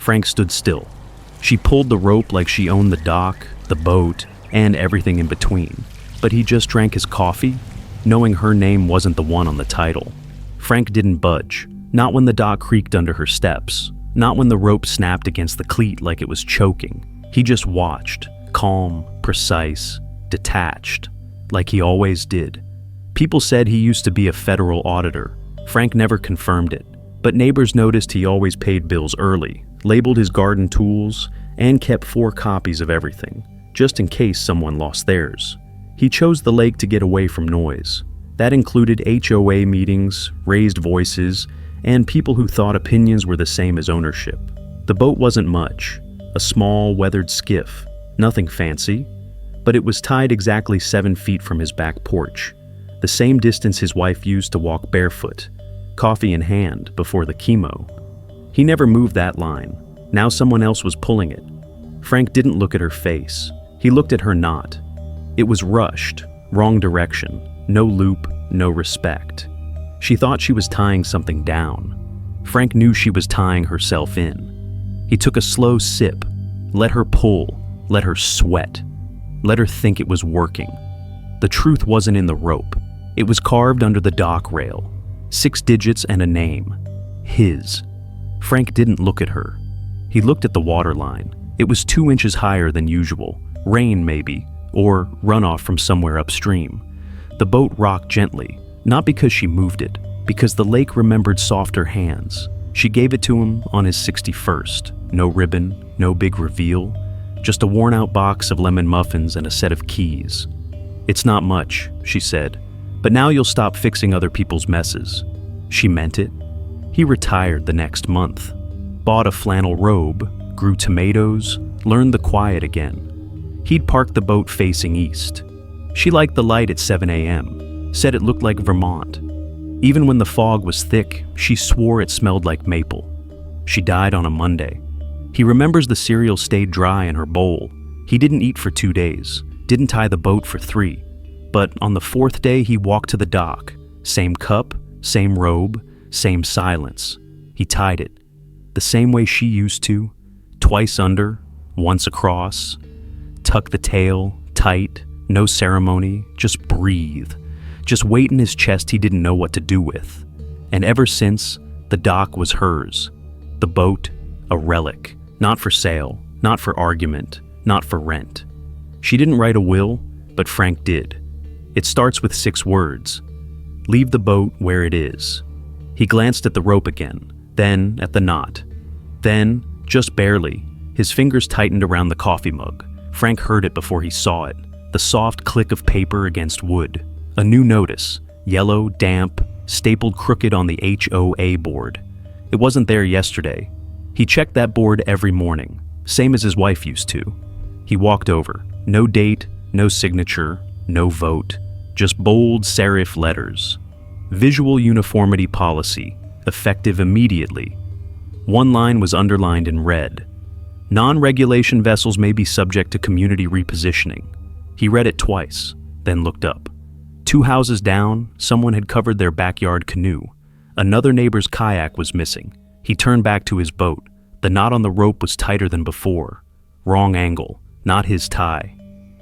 Frank stood still. She pulled the rope like she owned the dock, the boat, and everything in between. But he just drank his coffee, knowing her name wasn't the one on the title. Frank didn't budge, not when the dock creaked under her steps, not when the rope snapped against the cleat like it was choking. He just watched, calm, precise, detached, like he always did. People said he used to be a federal auditor. Frank never confirmed it, but neighbors noticed he always paid bills early, labeled his garden tools, and kept 4 copies of everything, just in case someone lost theirs. He chose the lake to get away from noise. That included HOA meetings, raised voices, and people who thought opinions were the same as ownership. The boat wasn't much, a small, weathered skiff, nothing fancy, but it was tied exactly 7 feet from his back porch, the same distance his wife used to walk barefoot, coffee in hand before the chemo. He never moved that line. Now someone else was pulling it. Frank didn't look at her face. He looked at her knot. It was rushed, wrong direction, no loop, no respect. She thought she was tying something down. Frank knew she was tying herself in. He took a slow sip, let her pull, let her sweat, let her think it was working. The truth wasn't in the rope. It was carved under the dock rail. 6 digits and a name. His. Frank didn't look at her. He looked at the waterline. It was 2 inches higher than usual. Rain, maybe, or runoff from somewhere upstream. The boat rocked gently, not because she moved it, because the lake remembered softer hands. She gave it to him on his 61st. No ribbon, no big reveal, just a worn-out box of lemon muffins and a set of keys. "It's not much," she said, "but now you'll stop fixing other people's messes." She meant it. He retired the next month, bought a flannel robe, grew tomatoes, learned the quiet again. He'd parked the boat facing east. She liked the light at 7 a.m., said it looked like Vermont. Even when the fog was thick, she swore it smelled like maple. She died on a Monday. He remembers the cereal stayed dry in her bowl. He didn't eat for 2 days, didn't tie the boat for 3. But on the 4th day, he walked to the dock. Same cup, same robe, same silence. He tied it, the same way she used to, twice under, once across. Tuck the tail, tight, no ceremony, just breathe. Just weight in his chest he didn't know what to do with. And ever since, the dock was hers. The boat, a relic, not for sale, not for argument, not for rent. She didn't write a will, but Frank did. It starts with 6 words. Leave the boat where it is. He glanced at the rope again, then at the knot. Then, just barely, his fingers tightened around the coffee mug. Frank heard it before he saw it, the soft click of paper against wood. A new notice, yellow, damp, stapled crooked on the HOA board. It wasn't there yesterday. He checked that board every morning, same as his wife used to. He walked over. No date, no signature, no vote, just bold serif letters. Visual uniformity policy, effective immediately. One line was underlined in red. Non-regulation vessels may be subject to community repositioning. He read it twice, then looked up. 2 houses down, someone had covered their backyard canoe. Another neighbor's kayak was missing. He turned back to his boat. The knot on the rope was tighter than before. Wrong angle, not his tie.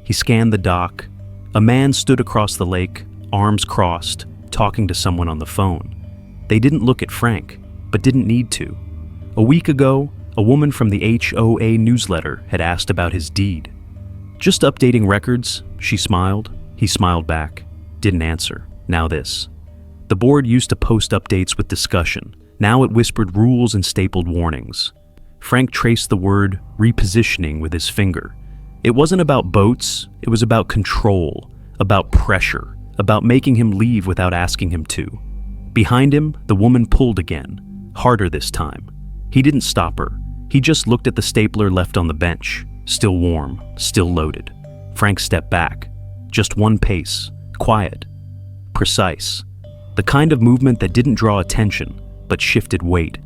He scanned the dock. A man stood across the lake, arms crossed, talking to someone on the phone. They didn't look at Frank, but didn't need to. A week ago, a woman from the HOA newsletter had asked about his deed. "Just updating records," she smiled. He smiled back. Didn't answer. Now this. The board used to post updates with discussion. Now it whispered rules and stapled warnings. Frank traced the word repositioning with his finger. It wasn't about boats, it was about control, about pressure, about making him leave without asking him to. Behind him, the woman pulled again, harder this time. He didn't stop her. He just looked at the stapler left on the bench, still warm, still loaded. Frank stepped back. Just 1 pace, quiet, precise. The kind of movement that didn't draw attention, but shifted weight.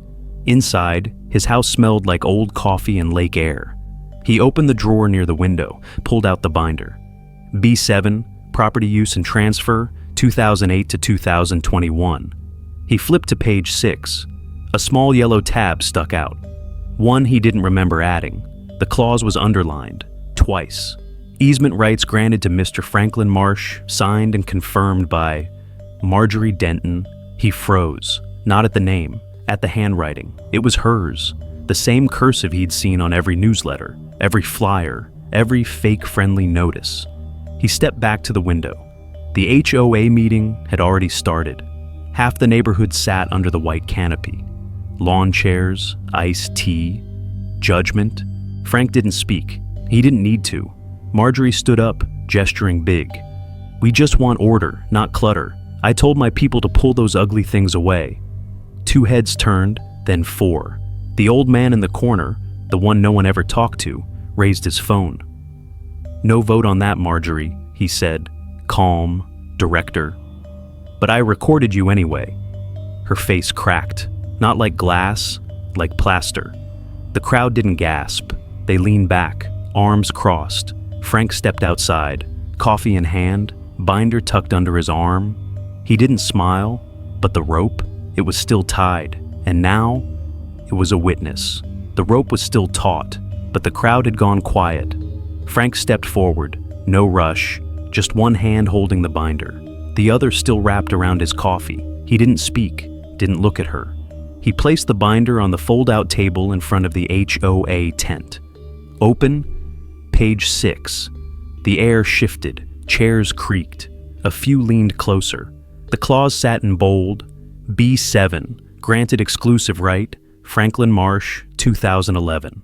Inside, his house smelled like old coffee and lake air. He opened the drawer near the window, pulled out the binder. B7, Property Use and Transfer, 2008 to 2021. He flipped to page 6. A small yellow tab stuck out. One he didn't remember adding. The clause was underlined, twice. Easement rights granted to Mr. Franklin Marsh, signed and confirmed by Marjorie Denton. He froze, not at the name, at the handwriting. It was hers, the same cursive he'd seen on every newsletter, every flyer, every fake-friendly notice. He stepped back to the window. The HOA meeting had already started. Half the neighborhood sat under the white canopy. Lawn chairs, iced tea, judgment. Frank didn't speak. He didn't need to. Marjorie stood up, gesturing big. "We just want order, not clutter. I told my people to pull those ugly things away." 2 heads turned, then 4. The old man in the corner, the one no one ever talked to, raised his phone. "No vote on that, Marjorie," he said, calm, director. "But I recorded you anyway." Her face cracked, not like glass, like plaster. The crowd didn't gasp. They leaned back, arms crossed. Frank stepped outside, coffee in hand, binder tucked under his arm. He didn't smile, but the rope, it was still tied, and now it was a witness. The rope was still taut, but the crowd had gone quiet. Frank stepped forward, no rush, just one hand holding the binder, the other still wrapped around his coffee. He didn't speak, didn't look at her. He placed the binder on the fold-out table in front of the HOA tent. Open, page 6. The air shifted, chairs creaked. A few leaned closer. The clause sat in bold, B7, granted exclusive right, Franklin Marsh, 2011.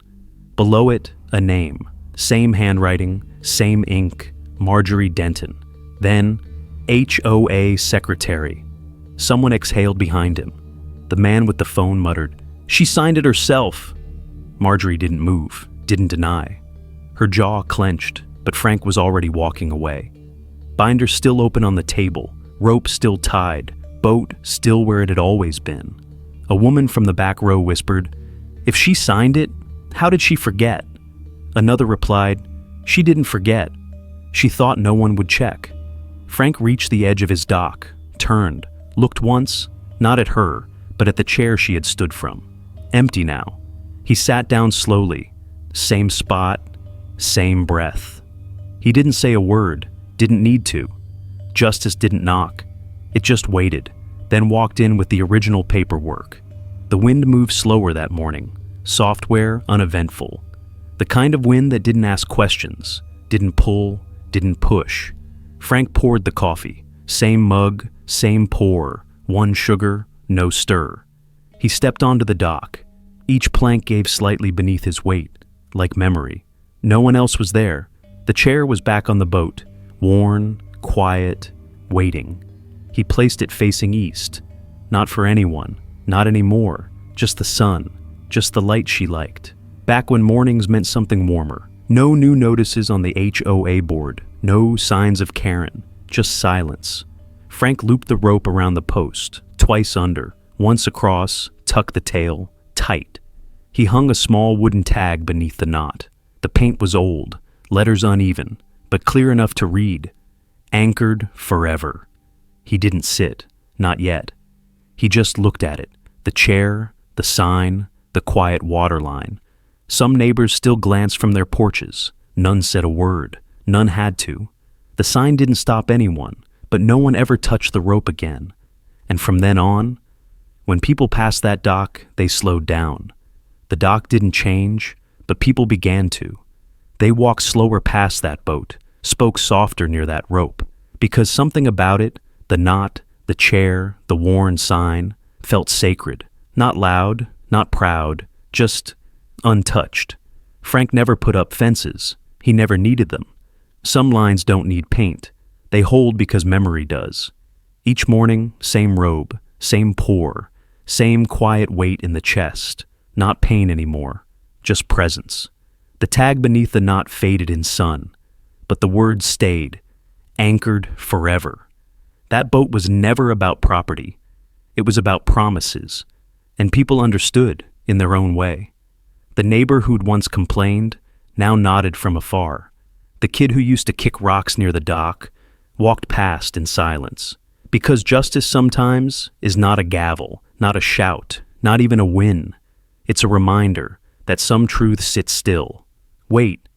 Below it, a name, same handwriting, same ink, Marjorie Denton. Then, HOA secretary. Someone exhaled behind him. The man with the phone muttered, "She signed it herself." Marjorie didn't move, didn't deny. Her jaw clenched, but Frank was already walking away. Binder still open on the table, rope still tied, boat still where it had always been. A woman from the back row whispered, "If she signed it, how did she forget?" Another replied, "She didn't forget. She thought no one would check." Frank reached the edge of his dock, turned, looked once, not at her, but at the chair she had stood from. Empty now. He sat down slowly. Same spot, same breath. He didn't say a word, didn't need to. Justice didn't knock. It just waited, then walked in with the original paperwork. The wind moved slower that morning, software uneventful. The kind of wind that didn't ask questions, didn't pull, didn't push. Frank poured the coffee. Same mug, same pour, 1 sugar, no stir. He stepped onto the dock. Each plank gave slightly beneath his weight, like memory. No one else was there. The chair was back on the boat, worn, quiet, waiting. He placed it facing east. Not for anyone, not anymore, just the sun, just the light she liked. Back when mornings meant something warmer. No new notices on the HOA board, no signs of Karen, just silence. Frank looped the rope around the post, twice under, once across, tucked the tail, tight. He hung a small wooden tag beneath the knot. The paint was old, letters uneven, but clear enough to read. Anchored forever. He didn't sit, not yet. He just looked at it, the chair, the sign, the quiet water line. Some neighbors still glanced from their porches. None said a word. None had to. The sign didn't stop anyone, but no one ever touched the rope again. And from then on, when people passed that dock, they slowed down. The dock didn't change, but people began to. They walked slower past that boat, spoke softer near that rope, because something about it, the knot, the chair, the worn sign, felt sacred. Not loud, not proud, just untouched. Frank never put up fences. He never needed them. Some lines don't need paint. They hold because memory does. Each morning, same robe, same pour, same quiet weight in the chest. Not pain anymore, just presence. The tag beneath the knot faded in sun, but the words stayed, anchored forever. That boat was never about property. It was about promises, and people understood in their own way. The neighbor who'd once complained now nodded from afar. The kid who used to kick rocks near the dock walked past in silence. Because justice sometimes is not a gavel, not a shout, not even a win. It's a reminder, that some truths sit still. Wait,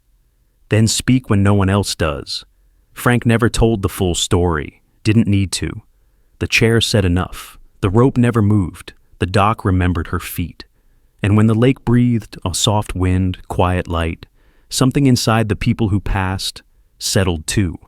then speak when no one else does. Frank never told the full story, didn't need to. The chair said enough. The rope never moved. The dock remembered her feet. And when the lake breathed a soft wind, quiet light, something inside the people who passed settled too.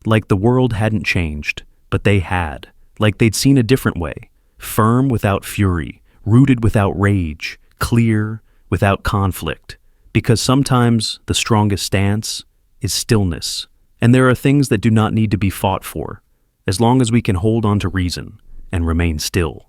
Like the world hadn't changed, but they had. Like they'd seen a different way. Firm without fury, rooted without rage, clear without conflict. Because sometimes the strongest stance is stillness. And there are things that do not need to be fought for, as long as we can hold on to reason and remain still.